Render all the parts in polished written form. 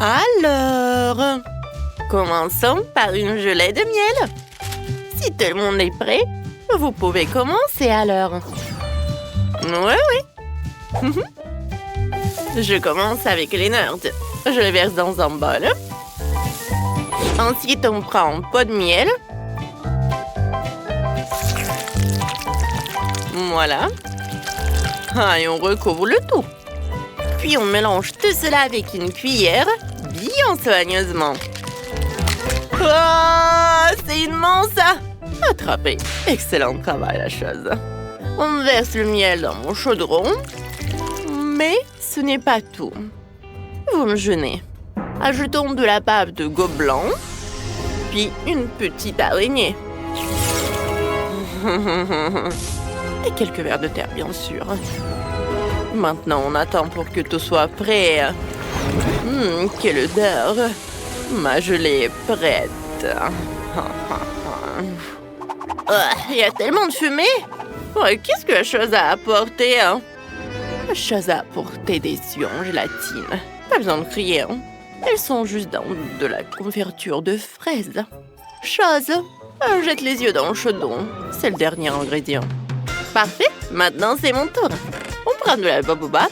Alors, commençons par une gelée de miel. Si tout le monde est prêt, vous pouvez commencer alors. Oui. Je commence avec les nerds. Je les verse dans un bol. Ensuite, on prend un pot de miel. Voilà. Et on recouvre le tout. Puis on mélange tout cela avec une cuillère, bien soigneusement. Oh, c'est immense ça! Attrapé. Excellent travail, la chose. On verse le miel dans mon chaudron. Mais ce n'est pas tout. Vous me gênez. Ajoutons de la pâte de gobelin, puis une petite araignée. Et quelques vers de terre, bien sûr. Maintenant, on attend pour que tout soit prêt. Quelle odeur! Ma gelée est prête. Il y a tellement de fumée! Qu'est-ce que la chose a apporté? La chose a apporté des yeux en gélatine. Pas besoin de crier. Elles sont juste dans de la confiture de fraises. Chose, jette les yeux dans le chaudron. C'est le dernier ingrédient. Parfait, maintenant c'est mon tour. On prend de la baobab.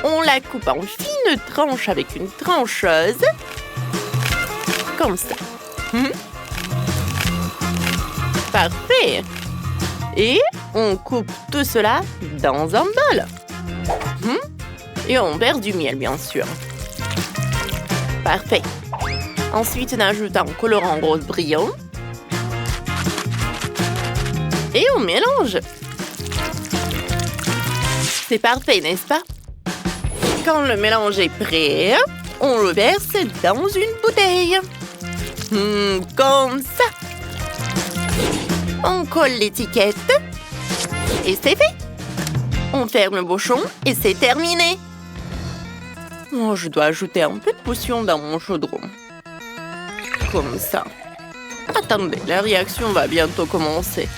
On la coupe en fines tranches avec une trancheuse. Comme ça. Parfait. Et on coupe tout cela dans un bol. Et on verse du miel, bien sûr. Parfait. Ensuite, on ajoute un colorant rose brillant. Et on mélange. C'est parfait, n'est-ce pas? Quand le mélange est prêt, on le verse dans une bouteille. Comme ça. On colle l'étiquette. Et c'est fait. On ferme le bouchon et c'est terminé. Je dois ajouter un peu de potion dans mon chaudron. Comme ça. Attendez, la réaction va bientôt commencer.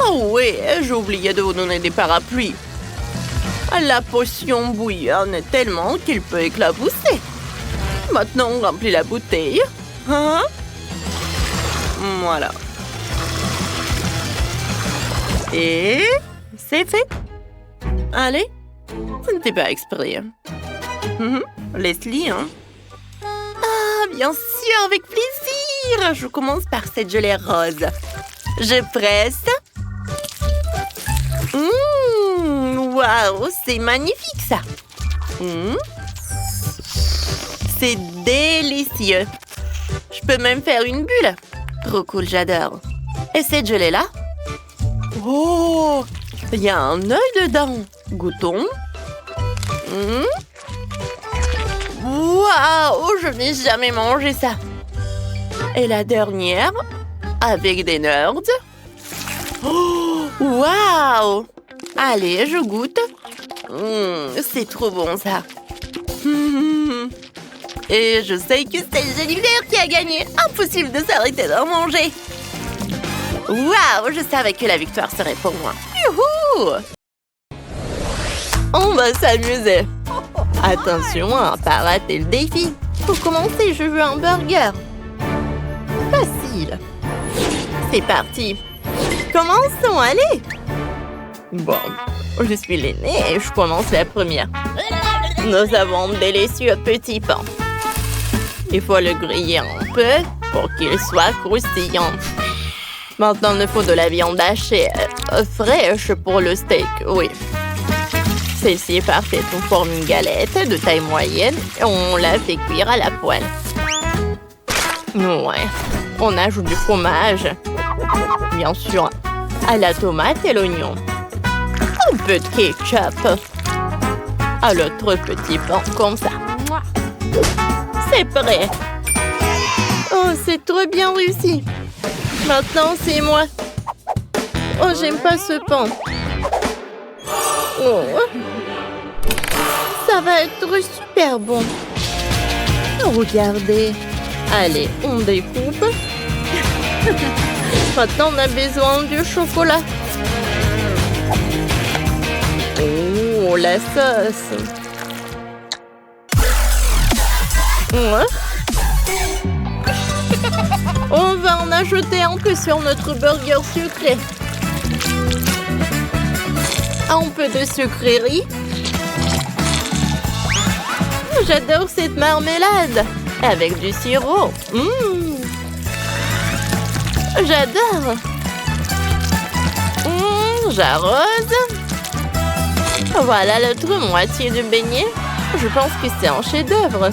Oh oui, j'ai oublié de vous donner des parapluies. La potion bouillonne tellement qu'il peut éclabousser. Maintenant, on remplit la bouteille. Voilà. Et c'est fait. Allez, ce n'était pas exprès. Leslie, bien sûr, avec plaisir. Je commence par cette gelée rose. Je presse. Waouh, c'est magnifique ça. C'est délicieux. Je peux même faire une bulle. Trop cool, j'adore. Et cette gelée-là? Oh, il y a un œil dedans. Goûtons. Waouh, je n'ai jamais mangé ça. Et la dernière, avec des nerds. Waouh. Allez, je goûte. C'est trop bon, ça. Et je sais que c'est Jennifer qui a gagné. Impossible de s'arrêter d'en manger. Waouh, je savais que la victoire serait pour moi. Youhou! On va s'amuser. Attention à ne pas rater le défi. Pour commencer, je veux un burger. Facile. C'est parti. Commençons, allez. Bon, je suis l'aînée et je commence la première. Nous avons un délicieux petit pain. Il faut le griller un peu pour qu'il soit croustillant. Maintenant, il nous faut de la viande hachée fraîche pour le steak, oui. Celle-ci est parfaite. On forme une galette de taille moyenne et on la fait cuire à la poêle. Ouais. On ajoute du fromage. Bien sûr, à la tomate et l'oignon. Un peu de ketchup. À l'autre petit pain, comme ça. C'est prêt. Oh, c'est trop bien réussi. Maintenant, c'est moi. Oh, j'aime pas ce pain. Oh. Ça va être super bon. Regardez. Allez, on découpe. Maintenant, on a besoin du chocolat. Oh, la sauce. Ouais. On va en ajouter un peu sur notre burger sucré. Un peu de sucrerie. J'adore cette marmelade. Avec du sirop. J'adore. J'arrose. Voilà l'autre moitié de beignet. Je pense que c'est un chef-d'œuvre.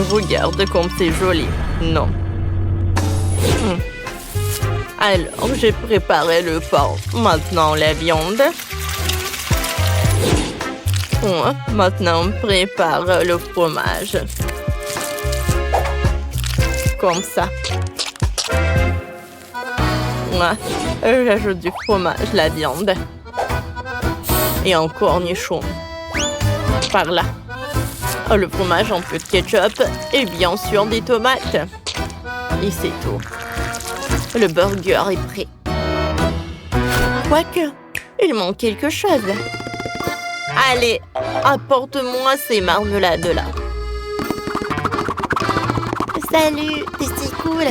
Regarde comme c'est joli. Non. Alors, j'ai préparé le pain. Maintenant, la viande. Maintenant, on prépare le fromage. Comme ça. J'ajoute du fromage, la viande. Et un cornichon. Par là. Le fromage, un peu de ketchup. Et bien sûr, des tomates. Et c'est tout. Le burger est prêt. Quoique, il manque quelque chose. Allez, apporte-moi ces marmelades-là. Salut, t'es si cool.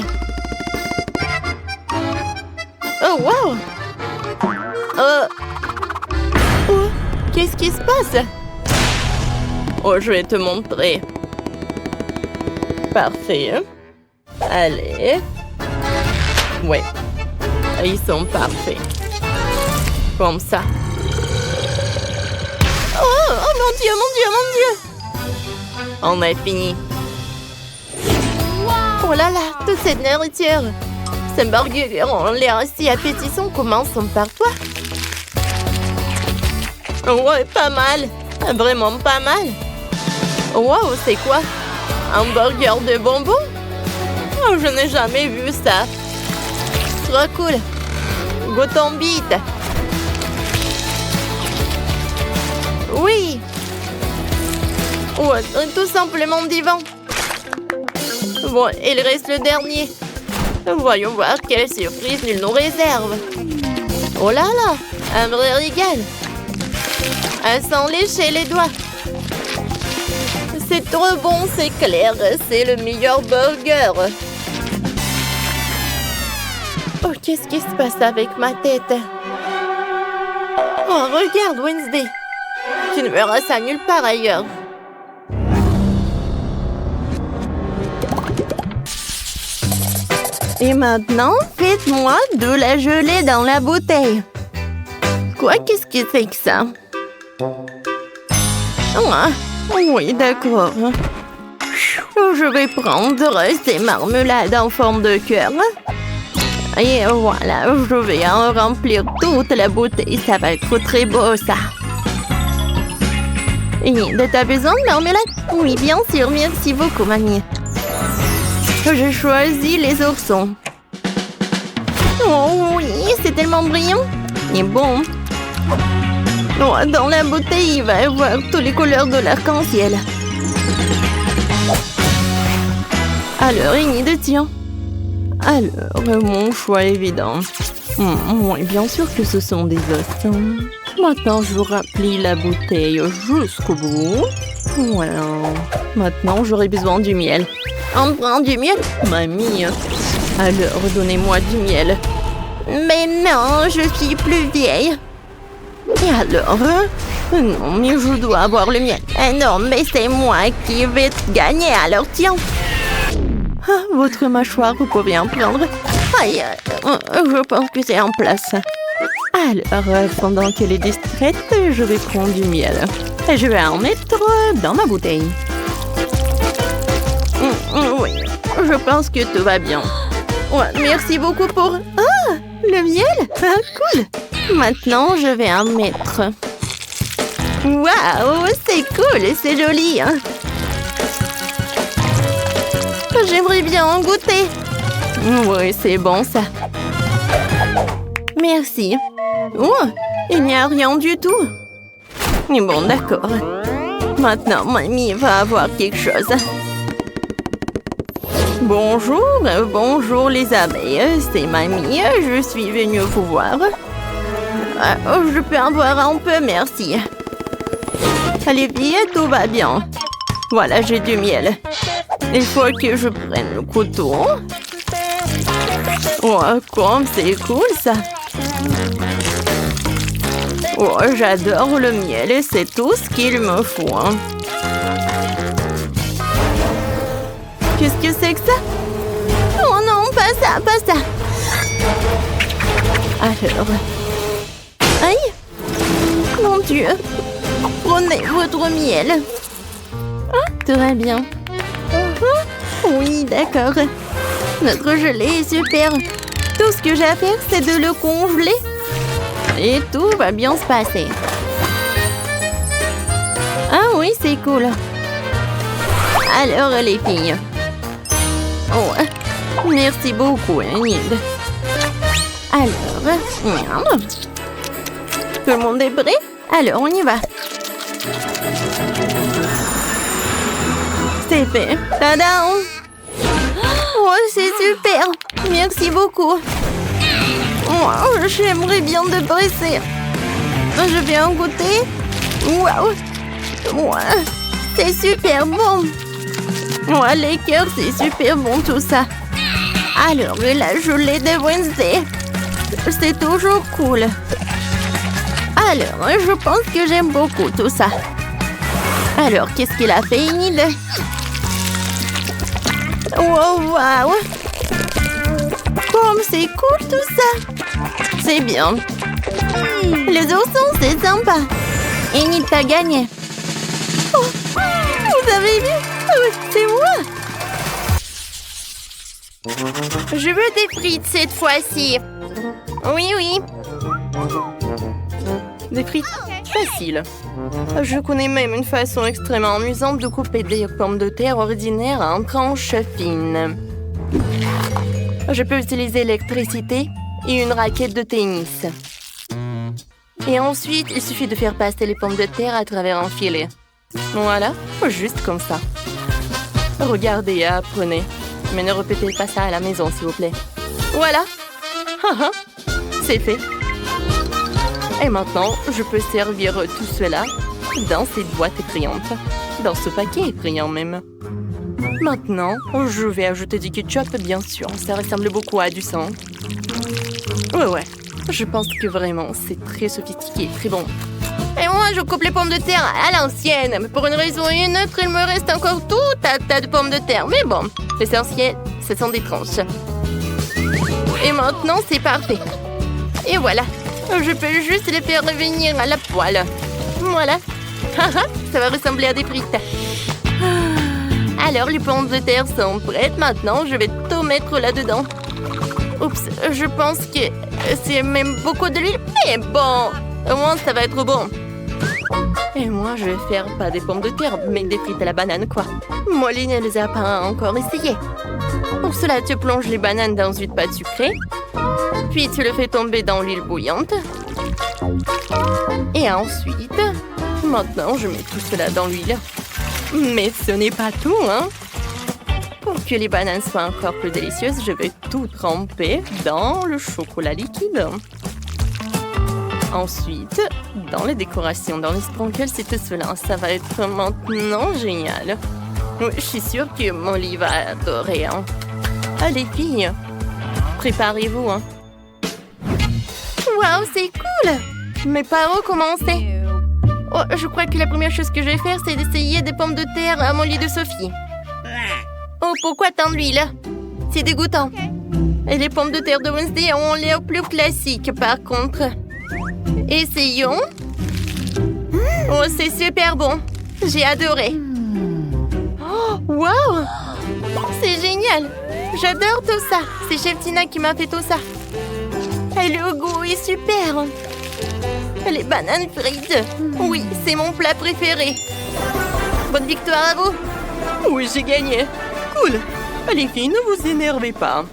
Oh, wow. Qu'est-ce qui se passe? Oh, je vais te montrer. Parfait. Allez. Ouais. Ils sont parfaits. Comme ça. Oh mon Dieu, mon Dieu, mon Dieu! On a fini. Oh là là, toute cette nourriture. Ces burgers ont l'air assez appétissants. Commençons par toi. Ouais, pas mal. Vraiment pas mal. Wow, c'est quoi? Un burger de bonbons? Oh, je n'ai jamais vu ça. Trop cool. Goûtons vite. Oui. Ouais, tout simplement divin. Bon, il reste le dernier. Voyons voir quelle surprise il nous réserve. Oh là là, un vrai régal. Sans lécher les doigts. C'est trop bon, c'est clair. C'est le meilleur burger. Oh, qu'est-ce qui se passe avec ma tête? Oh, regarde, Wednesday. Tu ne verras ça nulle part ailleurs. Et maintenant, faites-moi de la gelée dans la bouteille. Quoi? Qu'est-ce que c'est que ça? Oui, d'accord. Je vais prendre ces marmelades en forme de cœur. Et voilà, je vais en remplir toute la bouteille. Ça va être très beau, ça. Et t'as besoin de marmelade? Oui, bien sûr. Merci beaucoup, mamie. J'ai choisi les oursons. Oh oui, c'est tellement brillant. Et bon. Dans la bouteille, il va y avoir toutes les couleurs de l'arc-en-ciel. Alors, Igny de tien. Alors, mon choix évident. Oui, bien sûr que ce sont des os. Maintenant, je remplis la bouteille jusqu'au bout. Voilà. Maintenant, j'aurai besoin du miel. On prend du miel? Mamie. Alors, donnez-moi du miel. Mais non, je suis plus vieille. Et alors? Non, mais je dois avoir le miel. Non, mais c'est moi qui vais gagner, alors tiens. Votre mâchoire, vous pouvez en prendre. Aïe, je pense que c'est en place. Alors, pendant qu'elle est distraite, je vais prendre du miel. Et je vais en mettre dans ma bouteille. Oui, je pense que tout va bien. Ouais, merci beaucoup pour... Ah, le miel? Cool. Maintenant, je vais en mettre. Waouh, c'est cool, c'est joli. Hein? J'aimerais bien en goûter. Oui, c'est bon, ça. Merci. Oh, il n'y a rien du tout. Bon, d'accord. Maintenant, mamie va avoir quelque chose. Bonjour, bonjour les abeilles. C'est mamie, je suis venue vous voir. Je peux en boire un peu, merci. Allez, vite, tout va bien. Voilà, j'ai du miel. Il faut que je prenne le couteau. Oh, comme c'est cool ça. Oh, j'adore le miel et c'est tout ce qu'il me faut. Hein. Qu'est-ce que c'est que ça? Oh non, pas ça, pas ça. Alors... Aïe! Mon Dieu! Prenez votre miel. Ah, très bien. Oui, d'accord. Notre gelée est super. Tout ce que j'ai à faire, c'est de le congeler. Et tout va bien se passer. Ah oui, c'est cool. Alors, les filles. Oh, merci beaucoup, Enid. Alors, miam. Tout le monde est prêt? Alors, on y va. C'est fait. Tadam! Oh, c'est super. Merci beaucoup. Oh, j'aimerais bien te presser. Je vais en goûter. Waouh! Ouais, c'est super bon. Ouais, les cœurs, c'est super bon tout ça. Alors, la gelée de Wednesday. C'est toujours cool. Alors, je pense que j'aime beaucoup tout ça. Alors, qu'est-ce qu'il a fait, Enid? Wow, wow! Comme c'est cool tout ça! C'est bien. Les oursons, c'est sympa. Enid, t'as gagné. Oh, vous avez vu? Oh, c'est moi! Je veux des frites cette fois-ci. Oui, oui. Des frites faciles. Je connais même une façon extrêmement amusante de couper des pommes de terre ordinaires en tranches fines. Je peux utiliser l'électricité et une raquette de tennis. Et ensuite, il suffit de faire passer les pommes de terre à travers un filet. Voilà, juste comme ça. Regardez et apprenez. Mais ne répétez pas ça à la maison, s'il vous plaît. Voilà. C'est fait. Et maintenant, je peux servir tout cela dans cette boîte effrayante. Dans ce paquet effrayant même. Maintenant, je vais ajouter du ketchup, bien sûr. Ça ressemble beaucoup à du sang. Ouais. Je pense que vraiment, c'est très sophistiqué, très bon. Et moi, je coupe les pommes de terre à l'ancienne. Mais pour une raison ou une autre, il me reste encore tout un tas de pommes de terre. Mais bon, l'essentiel, ce sont des tranches. Et maintenant, c'est parfait. Et voilà. Je peux juste les faire revenir à la poêle. Voilà. Ça va ressembler à des frites. Alors, les pommes de terre sont prêtes. Maintenant, je vais tout mettre là-dedans. Oups, je pense que c'est même beaucoup de l'huile. Mais bon, au moins, ça va être bon. Et moi, je vais faire pas des pommes de terre, mais des frites à la banane, quoi. Molly ne les a pas encore essayées. Pour cela, tu plonges les bananes dans une pâte sucrée. Puis, tu le fais tomber dans l'huile bouillante. Et ensuite, maintenant, je mets tout cela dans l'huile. Mais ce n'est pas tout, hein. Pour que les bananes soient encore plus délicieuses, je vais tout tremper dans le chocolat liquide. Ensuite, dans les décorations, dans les sprinkles, c'est tout cela. Ça va être maintenant génial. Oui, je suis sûre que Molly va adorer. Hein. Allez, filles, préparez-vous. Hein. Waouh, c'est cool! Mais par où commencer? Oh, je crois que la première chose que je vais faire, c'est d'essayer des pommes de terre à Molly de Sophie. Oh, pourquoi tant d'huile? C'est dégoûtant. Et les pommes de terre de Wednesday ont l'air plus classiques, par contre. Essayons. Oh, c'est super bon. J'ai adoré. Oh, wow! C'est génial. J'adore tout ça. C'est Chef Tina qui m'a fait tout ça. Et le goût est super. Les bananes frites. Oui, c'est mon plat préféré. Bonne victoire à vous. Oui, j'ai gagné. Cool. Les filles, ne vous énervez pas.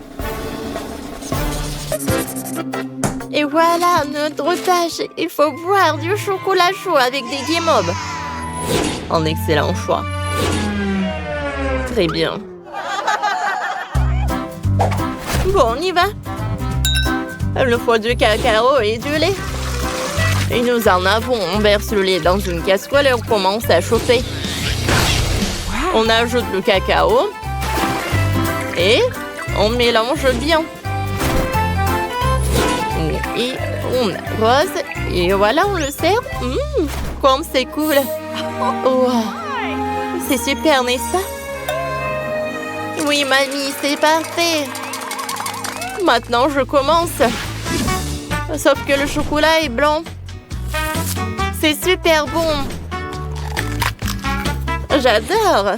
Et voilà notre tâche. Il faut boire du chocolat chaud avec des guimauves. Un excellent choix. Très bien. Bon, on y va. Il nous faut du cacao et du lait. Et nous en avons. On verse le lait dans une casserole et on commence à chauffer. On ajoute le cacao. Et on mélange bien. Et on arrose. Et voilà, on le sert. Comme c'est cool. Oh, c'est super, n'est-ce pas? Oui, mamie, c'est parfait. Maintenant, je commence. Sauf que le chocolat est blanc. C'est super bon. J'adore.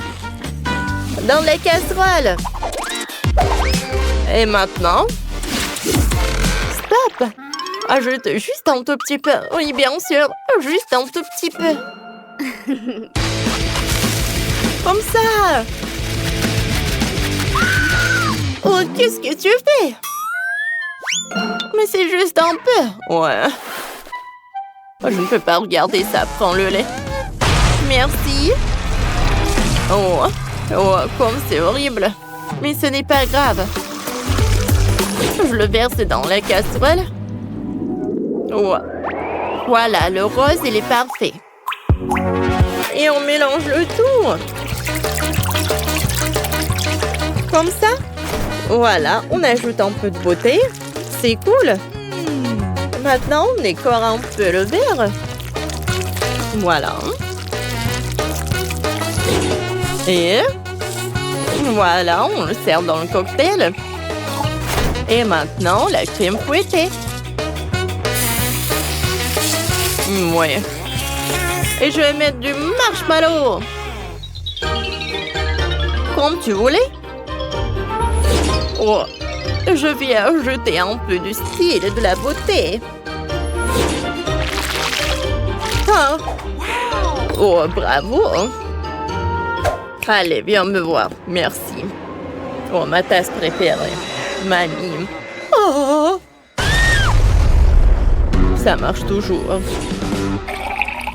Dans les casseroles. Et maintenant, stop. Ajoute juste un tout petit peu. Oui, bien sûr, juste un tout petit peu. Comme ça. Oh, qu'est-ce que tu fais? Mais c'est juste un peu. Ouais. Je ne peux pas regarder ça. Prends le lait. Merci. Oh, comme c'est horrible. Mais ce n'est pas grave. Je le verse dans la casserole. Oh. Voilà, le rose, il est parfait. Et on mélange le tout. Comme ça. Voilà, on ajoute un peu de beauté. C'est cool. Maintenant, on décore un peu le verre. Voilà. Et voilà, on le sert dans le cocktail. Et maintenant, la crème fouettée. Ouais. Et je vais mettre du marshmallow. Comme tu voulais. Oh, je vais ajouter un peu de style et de la beauté. Ah. Oh, bravo. Allez, viens me voir. Merci. Oh, ma tasse préférée. Mamie. Oh. Ça marche toujours.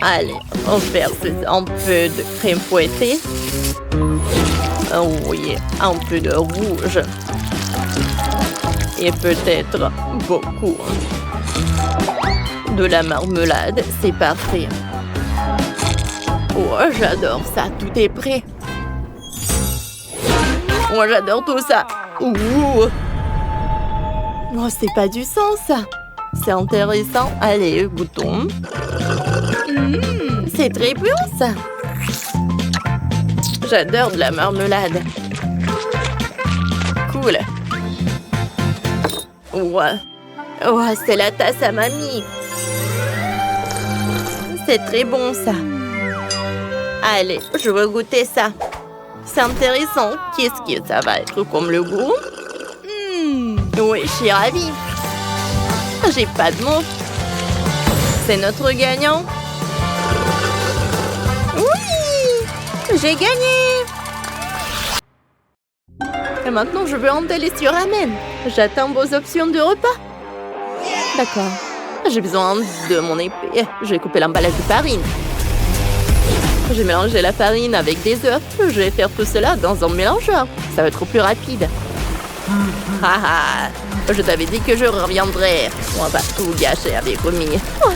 Allez, on verse un peu de crème fouettée. Oh oui, un peu de rouge. Et peut-être beaucoup. De la marmelade, c'est parfait. Oh, j'adore ça, tout est prêt. Oh, j'adore tout ça. Ouh. Oh, c'est pas du sang, ça. C'est intéressant. Allez, goûtons. C'est très bon, ça. J'adore de la marmelade. Cool. Ouais. Oh, c'est la tasse à mamie. C'est très bon, ça. Allez, je veux goûter ça. C'est intéressant. Qu'est-ce que ça va être comme le goût? Oui, je suis ravie. J'ai pas de mots. C'est notre gagnant. Oui! J'ai gagné! Et maintenant, je veux un délicieux ramen. J'attends vos options de repas. D'accord. J'ai besoin de mon épée. Je vais couper l'emballage de farine. J'ai mélangé la farine avec des œufs. Je vais faire tout cela dans un mélangeur. Ça va être plus rapide. Haha! Je t'avais dit que je reviendrais. On va tout gâcher avec Romy. Oh,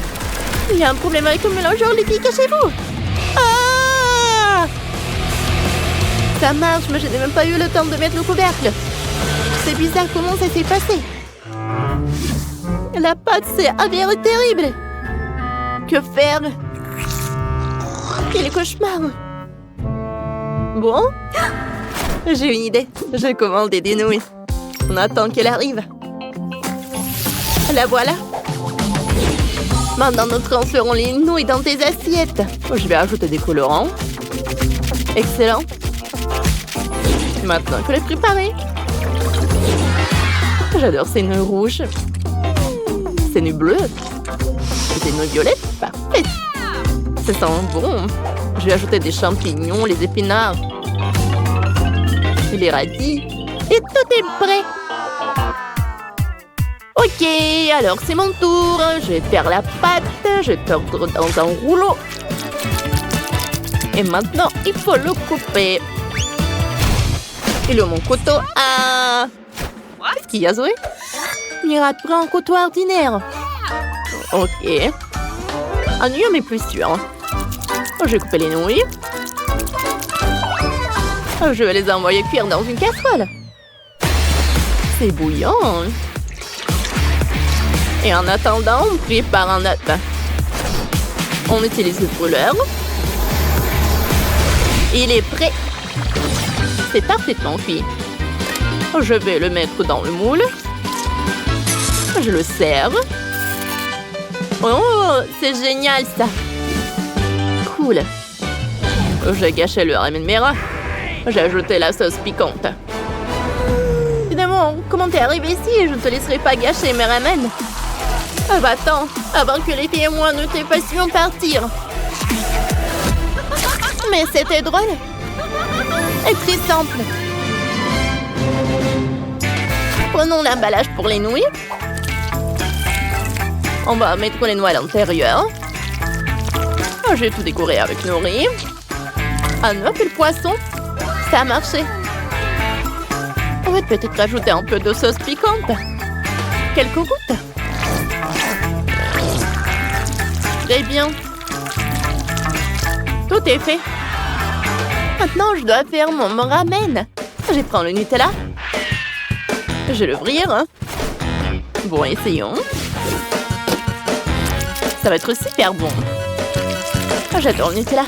il y a un problème avec le mélangeur, les filles, cachez-vous! Ah! Ça marche, mais je n'ai même pas eu le temps de mettre le couvercle. C'est bizarre, comment ça s'est passé? La pâte s'est avérée terrible. Que faire? Quel cauchemar! Bon, j'ai une idée. J'ai commandé des nouilles. On attend qu'elle arrive. La voilà. Maintenant, nous transférons les nouilles dans tes assiettes. Je vais ajouter des colorants. Excellent. Maintenant, il faut les préparer. J'adore ces nouilles rouges. Ces nouilles bleues. Ces nouilles violettes. Parfait. Ça sent bon. Je vais ajouter des champignons, les épinards. Et les radis. Et tout est prêt. Ok, alors c'est mon tour. Je vais faire la pâte. Je vais tordre dans un rouleau. Et maintenant, il faut le couper. Et le mon couteau. Ah! Qu'est-ce qu'il y a, Zoé? Mira, prends un couteau ordinaire. Ok. Un mieux, mais plus sûr. Je vais couper les nouilles. Je vais les envoyer cuire dans une casserole. C'est bouillant. Et en attendant, on prépare un autre pain. On utilise le brûleur. Il est prêt. C'est parfaitement cuit. Je vais le mettre dans le moule. Je le sers. Oh, c'est génial ça. Cool. J'ai gâché le ramen mera. J'ai ajouté la sauce piquante. Évidemment, comment t'es arrivé ici? Je ne te laisserai pas gâcher mes ramen. Ah bah attends, avant que les filles et moi ne te fassions partir. Mais c'était drôle. Et très simple. Prenons l'emballage pour les nouilles. On va mettre les noix à l'intérieur. J'ai tout décoré avec le riz. Un œuf et le poisson. Ça a marché. On va peut-être rajouter un peu de sauce piquante. Quelques gouttes. Très bien. Tout est fait. Maintenant, je dois faire mon ramen. Je prends le Nutella. Je vais l'ouvrir. Bon, essayons. Ça va être super bon. J'adore le Nutella.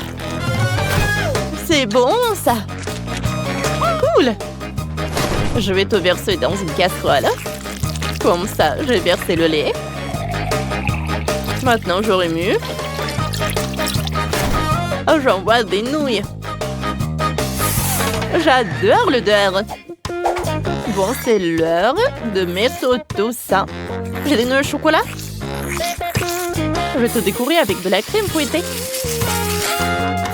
C'est bon, ça. Cool. Je vais tout verser dans une casserole. Comme ça, je vais verser le lait. Maintenant, je remue. J'envoie des nouilles. J'adore l'odeur. Bon, c'est l'heure de mettre tout ça. J'ai des noix au chocolat. Je vais tout décorer avec de la crème fouettée.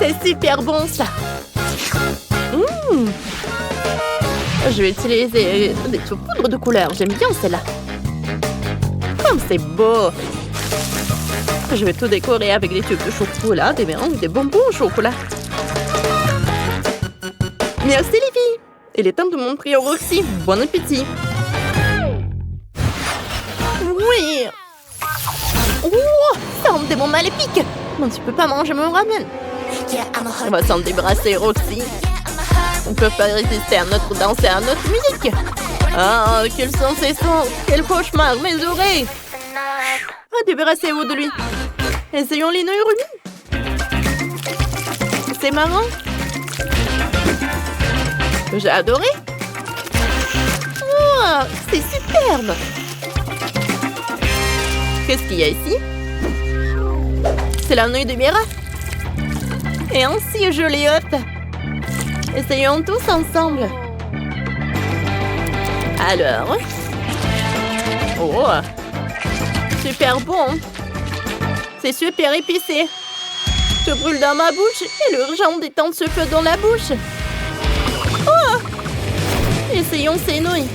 C'est super bon, ça. Je vais utiliser des poudres de couleur. J'aime bien celle-là. Comme c'est beau. Je vais tout décorer avec des tubes de chocolat, des mélanges, des bonbons au chocolat. Merci les filles. Il est temps de montrer au Roxy. Bon appétit. Oui. Oh, ça me démon maléfique. Non, tu peux pas manger mon ramen. On va s'en débarrasser, Roxy. On peut pas résister à notre danse et à notre musique. Ah, quels sont ces sons? Quel cauchemar, mes oreilles. Ah, débarrassez-vous de lui. Essayons les nouilles remues. C'est marrant. J'ai adoré. Oh, c'est superbe. Qu'est-ce qu'il y a ici? C'est la nouille de Mira. Et ainsi, je les ôte. Essayons tous ensemble. Alors. Oh. Super bon. C'est super épicé. Je brûle dans ma bouche et l'urgent détend ce feu dans la bouche. Oh. Essayons ces nouilles.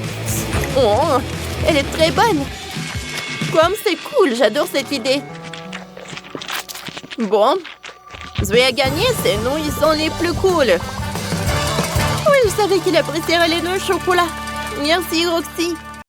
Oh. Elle est très bonne. Comme c'est cool, j'adore cette idée. Bon. Je vais gagner, ces nouilles sont les plus cool. Oui, je savais qu'il apprécierait les nouilles au chocolat. Merci, Roxy.